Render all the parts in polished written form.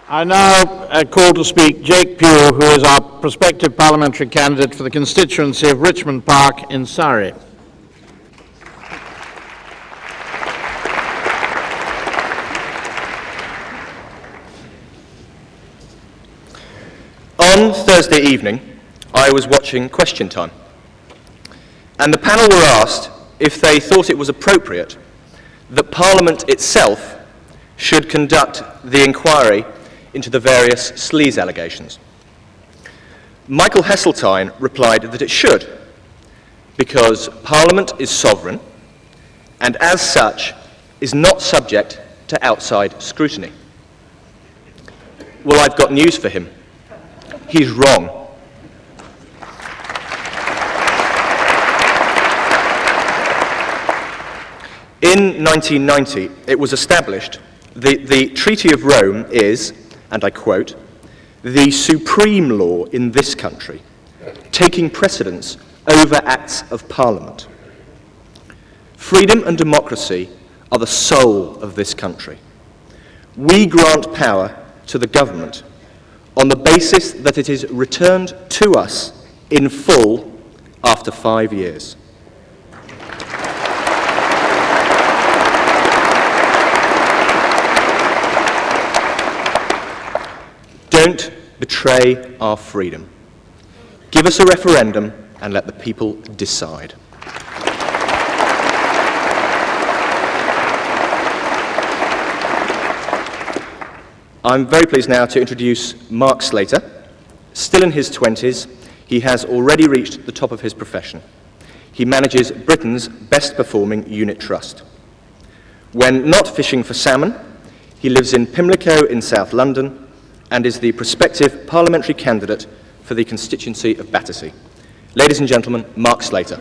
I now call to speak Jake Pugh, who is our prospective parliamentary candidate for the constituency of Richmond Park in Surrey. On Thursday evening, I was watching Question Time, and the panel were asked if they thought it was appropriate that Parliament itself should conduct the inquiry into the various sleaze allegations. Michael Heseltine replied that it should, because Parliament is sovereign and as such is not subject to outside scrutiny. Well, I've got news for him. He's wrong. In 1990, it was established the Treaty of Rome is, and I quote, "the supreme law in this country, taking precedence over acts of Parliament. Freedom and democracy are the soul of this country. We grant power to the government on the basis that it is returned to us in full after 5 years." Don't betray our freedom. Give us a referendum and let the people decide. I'm very pleased now to introduce Mark Slater. Still in his 20s, he has already reached the top of his profession. He manages Britain's best-performing unit trust. When not fishing for salmon, he lives in Pimlico in South London and is the prospective parliamentary candidate for the constituency of Battersea. Ladies and gentlemen, Mark Slater.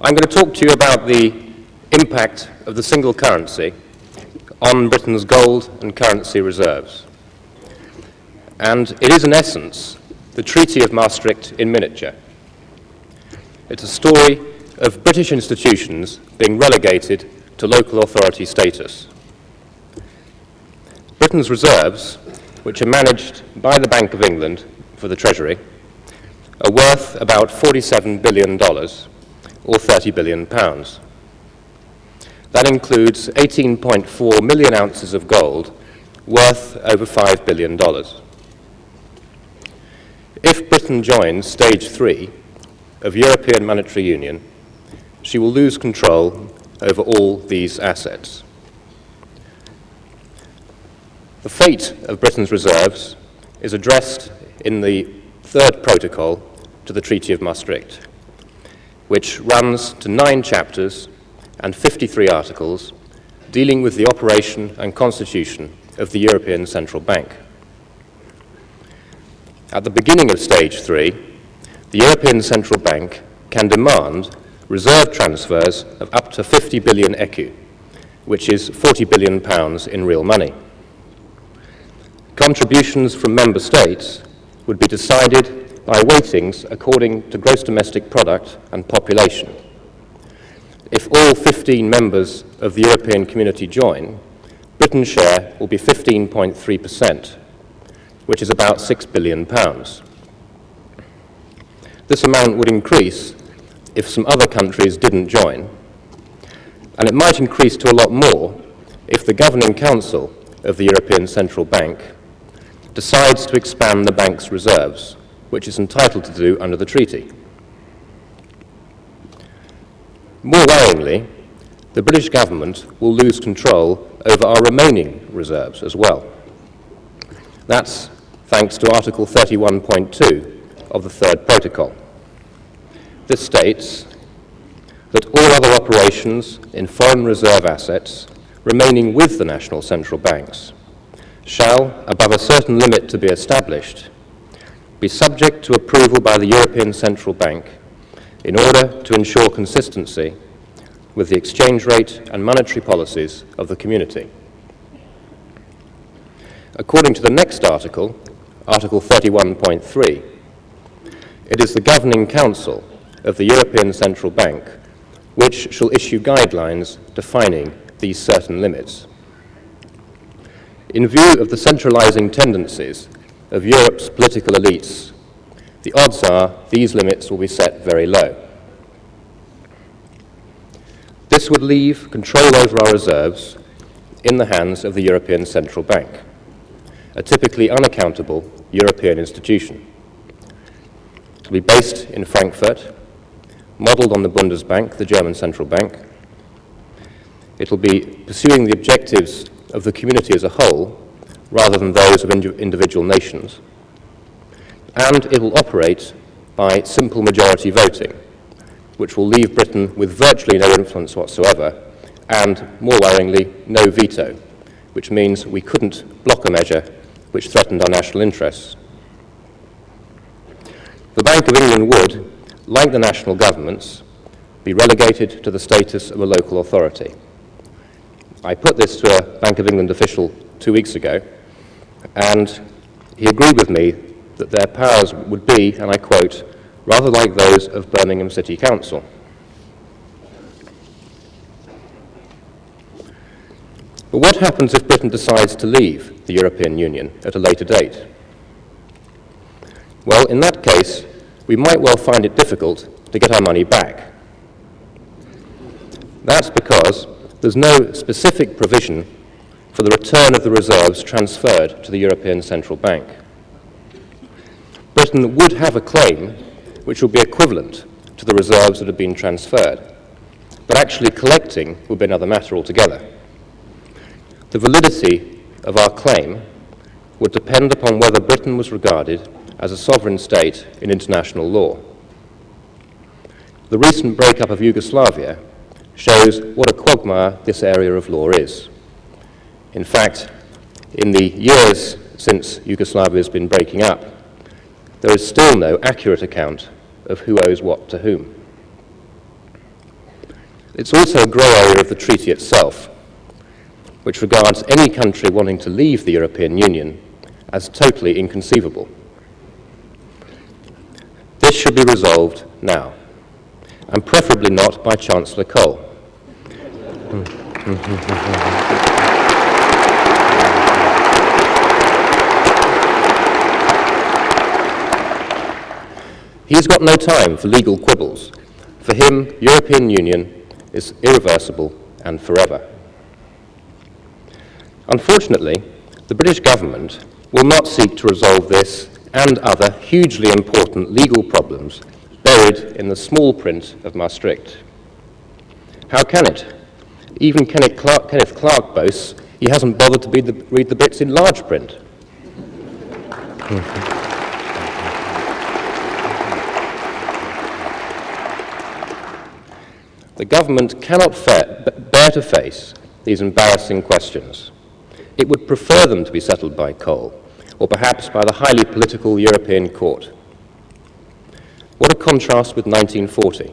I'm going to talk to you about the impact of the single currency on Britain's gold and currency reserves. And it is, in essence, the Treaty of Maastricht in miniature. It's a story of British institutions being relegated to local authority status. Britain's reserves, which are managed by the Bank of England for the Treasury, are worth about $47 billion, or £30 billion. That includes 18.4 million ounces of gold, worth over $5 billion. If Britain joins Stage 3 of European Monetary Union, she will lose control over all these assets. The fate of Britain's reserves is addressed in the third protocol to the Treaty of Maastricht, which runs to 9 chapters and 53 articles dealing with the operation and constitution of the European Central Bank. At the beginning of Stage 3, the European Central Bank can demand reserve transfers of up to 50 billion ecu, which is £40 billion in real money. Contributions from member states would be decided by weightings according to gross domestic product and population. If all 15 members of the European Community join, Britain's share will be 15.3%, which is about £6 billion. This amount would increase if some other countries didn't join, and it might increase to a lot more if the Governing Council of the European Central Bank decides to expand the bank's reserves, which it's entitled to do under the treaty. More worryingly, the British government will lose control over our remaining reserves as well. That's thanks to Article 31.2 of the Third Protocol. This states that all other operations in foreign reserve assets remaining with the national central banks shall, above a certain limit to be established, be subject to approval by the European Central Bank in order to ensure consistency with the exchange rate and monetary policies of the community. According to the next article, Article 31.3, it is the Governing Council of the European Central Bank which shall issue guidelines defining these certain limits. In view of the centralising tendencies of Europe's political elites, the odds are these limits will be set very low. This would leave control over our reserves in the hands of the European Central Bank, a typically unaccountable European institution. It will be based in Frankfurt, modelled on the Bundesbank, the German central bank. It will be pursuing the objectives of the community as a whole, rather than those of individual nations. And it will operate by simple majority voting, which will leave Britain with virtually no influence whatsoever, and, more worryingly, no veto, which means we couldn't block a measure which threatened our national interests. The Bank of England would, like the national governments, be relegated to the status of a local authority. I put this to a Bank of England official 2 weeks ago, and he agreed with me that their powers would be, and I quote, rather like those of Birmingham City Council. But what happens if Britain decides to leave the European Union at a later date? Well, in that case, we might well find it difficult to get our money back. That's because there's no specific provision for the return of the reserves transferred to the European Central Bank. Britain would have a claim which would be equivalent to the reserves that have been transferred, but actually collecting would be another matter altogether. The validity of our claim would depend upon whether Britain was regarded as a sovereign state in international law. The recent breakup of Yugoslavia shows what a quagmire this area of law is. In fact, in the years since Yugoslavia has been breaking up, there is still no accurate account of who owes what to whom. It's also a grey area of the treaty itself, which regards any country wanting to leave the European Union as totally inconceivable. This should be resolved now, and preferably not by Chancellor Kohl. He's got no time for legal quibbles. For him, European Union is irreversible and forever. Unfortunately, the British government will not seek to resolve this and other hugely important legal problems buried in the small print of Maastricht. How can it? Even Kenneth Clark boasts he hasn't bothered to read the bits in large print. The government cannot bear to face these embarrassing questions. It would prefer them to be settled by Kohl, or perhaps by the highly political European Court. What a contrast with 1940.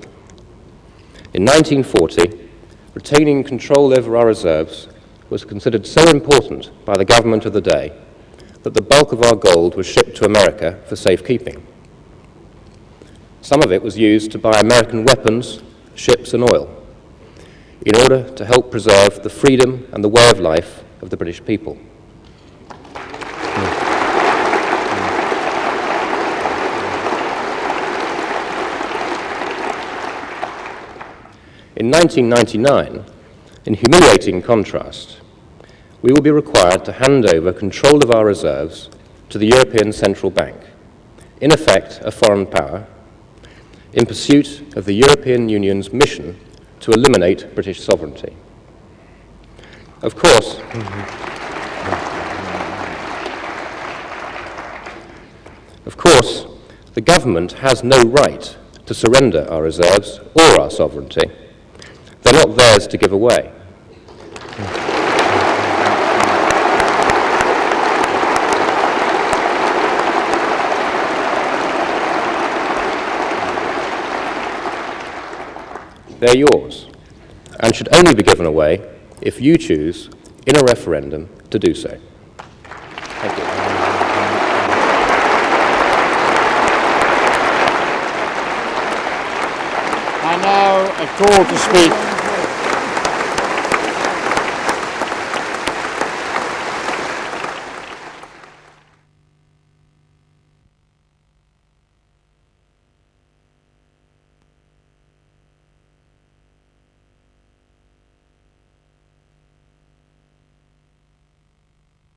In 1940, retaining control over our reserves was considered so important by the government of the day that the bulk of our gold was shipped to America for safekeeping. Some of it was used to buy American weapons, ships and oil, in order to help preserve the freedom and the way of life of the British people. In 1999, in humiliating contrast, we will be required to hand over control of our reserves to the European Central Bank, in effect a foreign power, in pursuit of the European Union's mission to eliminate British sovereignty. Of course, the government has no right to surrender our reserves or our sovereignty. They're not theirs to give away. they're yours, and should only be given away if you choose, in a referendum, to do so. Thank you. I now call to speak